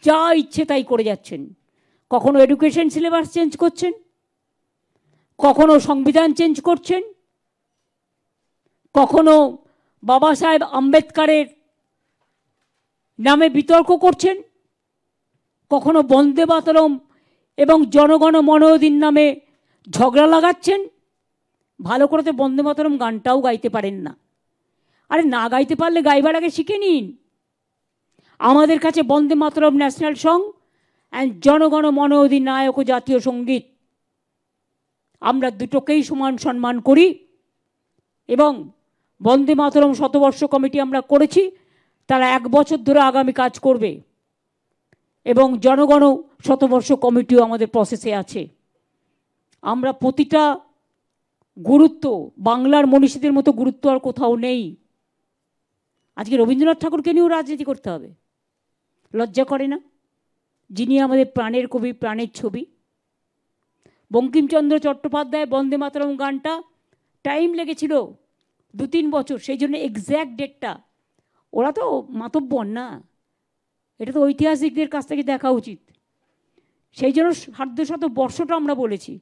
যা ইচ্ছে তাই করে যাচ্ছেন। কখনো এডুকেশন সিলেবাস চেঞ্জ করছেন, কখনো সংবিধান চেঞ্জ করছেন, কখনো বাবা সাহেব আম্বেদকরের নামে বিতর্ক করছেন, কখনো বন্দে মাতরম এবং জনগণ মনোদিন নামে ঝগড়া লাগাচ্ছেন। ভালো করে তো বন্দে মাতরম গানটাও গাইতে পারেন না। আরে না গাইতে পারলে গাইবার আগে শিখে নিন। আমাদের কাছে বন্দে মাতরম ন্যাশনাল সং অ্যান্ড জনগণ মন অধিনায়ক জাতীয় সঙ্গীত, আমরা দুটোকেই সমান সম্মান করি। এবং বন্দে মাতরম শতবর্ষ কমিটি আমরা করেছি, তারা 1 বছর ধরে আগামী কাজ করবে। এবং জনগণ শতবর্ষ কমিটিও আমাদের প্রসেসে আছে। আমরা প্রতিটা গুরুত্ব, বাংলার মনীষীদের মতো গুরুত্ব আর কোথাও নেই। আজকে রবীন্দ্রনাথ ঠাকুরকে নিয়েও রাজনীতি করতে হবে? লজ্জা করে না? যিনি আমাদের প্রাণের কবি, প্রাণের ছবি। বঙ্কিমচন্দ্র চট্টোপাধ্যায় বন্দে মাতরম গানটা টাইম লেগেছিল 2-3 বছর, সেই জন্য এক্স্যাক্ট ডেটটা, ওরা তো মাতব্বর না, এটা তো ঐতিহাসিকদের কাছ থেকে দেখা উচিত। সেই জন্য 150 বর্ষটা আমরা বলেছি।